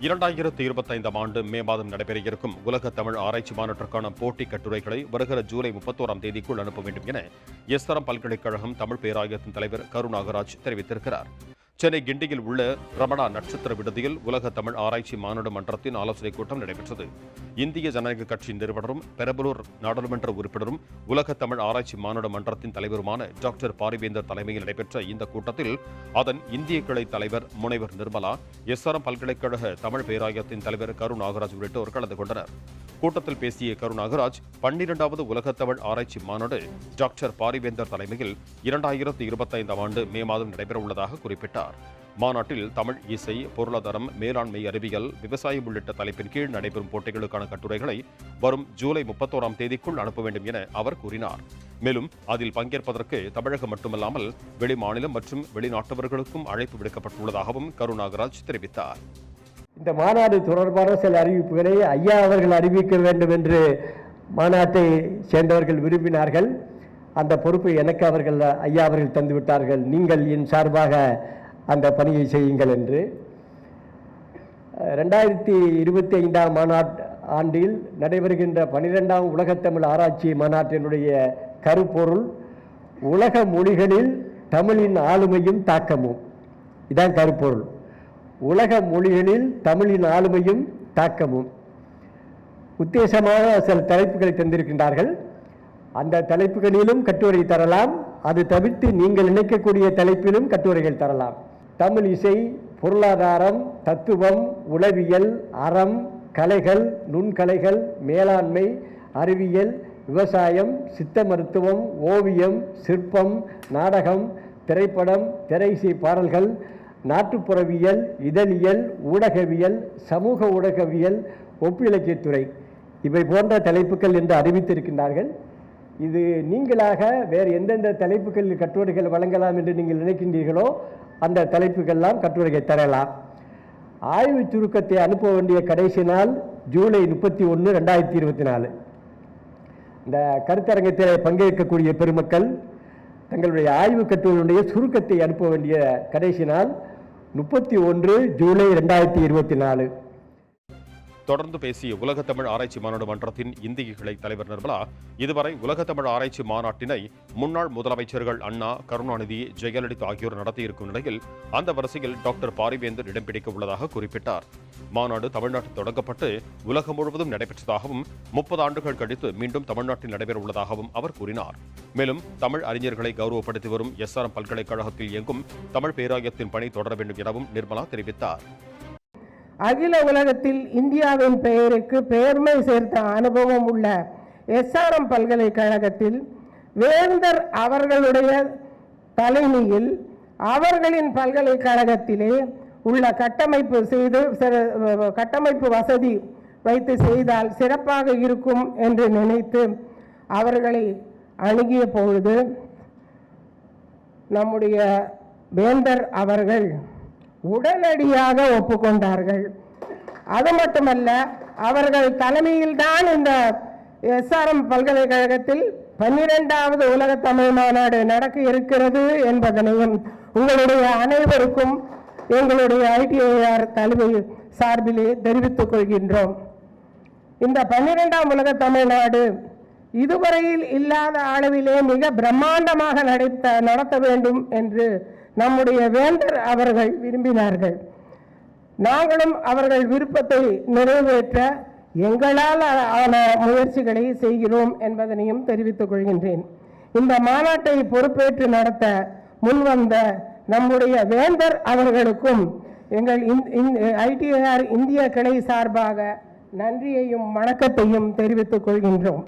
2025 ஆண்டு மே மாதம் நடைபெற இருக்கும் உலக தமிழ் ஆராய்ச்சி மாநாட்டிற்கான போட்டி கட்டுரைகளை வருகிற ஜூலை 31ஆம் தேதிக்குள் அனுப்ப வேண்டும் என எஸ்ஆர்எம் பல்கலைக்கழகம் தமிழ் பேராயத்தின் தலைவர் கரு நாகராஜ் தெரிவித்திருக்கிறார். சென்னை கிண்டியில் உள்ள ரமணா நட்சத்திர விடுதியில் உலக தமிழ் ஆராய்ச்சி மாநாடு மன்றத்தின் ஆலோசனைக் கூட்டம் நடைபெற்றது. இந்திய ஜனநாயக கட்சியின் நிறுவனரும் பெரம்பலூர் நாடாளுமன்ற உறுப்பினரும் உலக தமிழ் ஆராய்ச்சி மாநாடு மன்றத்தின் தலைவருமான டாக்டர் பாரிவேந்தர் தலைமையில் நடைபெற்ற இந்த கூட்டத்தில் அதன் இந்திய கிளை தலைவர் முனைவர் நிர்மலா, எஸ்ஆர்எம் பல்கலைக்கழக தமிழ் பேராயத்தின் தலைவர் கரு நாகராஜ் உள்ளிட்டோர் கலந்து கொண்டனர். கூட்டத்தில் பேசிய கரு நாகராஜ், 12வது உலக தமிழ் ஆராய்ச்சி மாநாடு டாக்டர் பாரிவேந்தர் தலைமையில் 2025 ஆண்டு மே மாதம் நடைபெறவுள்ளதாக குறிப்பிட்டார். மாநாட்டில் தமிழ் இசை, பொருளாதாரம், மேலாண்மை, அறிவியல், விவசாயம் உள்ளிட்ட தலைப்பின் கீழ் நடைபெறும் போட்டிகளுக்கான கட்டுரைகளை வரும் ஜூலை 31ஆம் தேதிக்குள் அனுப்ப வேண்டும் என அவர் கூறினார். மேலும் அதில் பங்கேற்பதற்கு தமிழகம் மட்டுமல்லாமல் வெளிமாநிலம் மற்றும் வெளிநாட்டவர்களுக்கும் அழைப்பு விடுக்கப்பட்டுள்ளதாகவும் கரு நாகராஜ் தெரிவித்தார். இந்த மாநாடு தொடர்பான சில அறிவிப்புகளை ஐயா அவர்கள் அறிவிக்க வேண்டும் என்று மாநாட்டை சேர்ந்தவர்கள் விரும்பினார்கள். அந்த பொறுப்பை எனக்கு ஐயா அவர்கள் தந்துவிட்டார்கள். நீங்கள் என் சார்பாக அந்த பணியை செய்யுங்கள் என்று. 2025ஆம் ஆண்டில் நடைபெறுகின்ற 12ஆம் உலகத்தமிழ் ஆராய்ச்சி மாநாட்டினுடைய கருப்பொருள் உலக மொழிகளில் தமிழின் ஆளுமையும் தாக்கமும். இதான் கருப்பொருள். உலக மொழிகளில் தமிழின் ஆளுமையும் தாக்கமும். உத்தேசமாக சில தலைப்புகளை தந்திருக்கின்றார்கள். அந்த தலைப்புகளிலும் கட்டுரை தரலாம். அது தவிர்த்து நீங்கள் நினைக்கக்கூடிய தலைப்பிலும் கட்டுரைகள் தரலாம். தமிழ் இசை, பொருளாதாரம், தத்துவம், உளவியல், அறம், கலைகள், நுண்கலைகள், மேலாண்மை, அறிவியல், விவசாயம், சித்த மருத்துவம், ஓவியம், சிற்பம், நாடகம், திரைப்படம், திரையிசை பாடல்கள், நாட்டுப்புறவியல், இதழியல், ஊடகவியல், சமூக ஊடகவியல், ஒப்பிலக்கியத்துறை, இவை போன்ற தலைப்புகள் என்று அறிவித்திருக்கின்றார்கள். இது நீங்களாக வேறு எந்தெந்த தலைப்புகளில் கட்டுரைகள் வழங்கலாம் என்று நீங்கள் நினைக்கின்றீர்களோ அந்த தலைப்புகள்லாம் கட்டுரைகள் தரலாம். ஆய்வு சுருக்கத்தை அனுப்ப வேண்டிய கடைசி நாள் ஜூலை 31, 2024. இந்த கருத்தரங்கத்தில் பங்கேற்கக்கூடிய பெருமக்கள் தங்களுடைய ஆய்வு கட்டுரையுடைய சுருக்கத்தை அனுப்ப வேண்டிய கடைசி நாள் 31 ஜூலை 2024. தொடர்ந்து பேசிய உலக தமிழ் ஆராய்ச்சி மாநாடு மன்றத்தின் இந்திய கிளை தலைவர் நிர்மலா, இதுவரை உலக தமிழ் ஆராய்ச்சி மாநாட்டினை முன்னாள் முதலமைச்சர்கள் அண்ணா, கருணாநிதி, ஜெயலலிதா ஆகியோர் நடத்தியிருக்கும் நிலையில் அந்த வரிசையில் டாக்டர் பாரிவேந்தர் இடம் பிடிக்க உள்ளதாக குறிப்பிட்டார். மாநாடு தமிழ்நாட்டில் தொடங்கப்பட்டு உலகம் முழுவதும் நடைபெற்றதாகவும் 30 ஆண்டுகள் கழித்து மீண்டும் தமிழ்நாட்டில் நடைபெற உள்ளதாகவும் அவர் கூறினார். மேலும் தமிழ் அறிஞர்களை கௌரவப்படுத்தி வரும் எஸ்ஆர்எம் பல்கலைக்கழகத்தில் இயங்கும் தமிழ் பேராயத்தின் பணி தொடர வேண்டும் எனவும் நிர்மலா தெரிவித்தார். அகில உலகத்தில் இந்தியாவின் பெயருக்கு பெருமை சேர்த்த அனுபவம் உள்ள எஸ்ஆர்எம் பல்கலைக்கழகத்தில் வேந்தர் அவர்களுடைய தலைமையில் அவர்களின் பல்கலைக்கழகத்திலே உள்ள கட்டமைப்பு வசதி வைத்து செய்தால் சிறப்பாக இருக்கும் என்று நினைத்து அவர்களை அணுகிய பொழுது நம்முடைய வேந்தர் அவர்கள் உடனடியாக ஒப்புக்கொண்டார்கள். அது மட்டுமல்ல, அவர்கள் தலைமையில்தான் இந்த எஸ்ஆர்எம் பல்கலைக்கழகத்தில் 12வது உலக தமிழ் மாநாடு நடக்க இருக்கிறது என்பதனையும் உங்களுடைய அனைவருக்கும் எங்களுடைய ஐடிஐஆர் தலைமை சார்பிலே தெரிவித்துக் கொள்கின்றோம். இந்த 12ஆம் உலக தமிழ்நாடு இதுவரையில் இல்லாத அளவிலே மிக பிரம்மாண்டமாக நடத்த வேண்டும் என்று நம்முடைய வேந்தர் அவர்கள் விரும்பினார்கள். நாங்களும் அவர்கள் விருப்பத்தை நிறைவேற்ற எங்களால் ஆன முயற்சிகளை செய்கிறோம் என்பதனையும் தெரிவித்துக் கொள்கின்றேன். இந்த மாநாட்டை பொறுப்பேற்று நடத்த முன்வந்த நம்முடைய வேந்தர் அவர்களுக்கும் எங்கள் ஐடிஆர் இந்திய கிளை சார்பாக நன்றியையும் வணக்கத்தையும் தெரிவித்துக் கொள்கின்றோம்.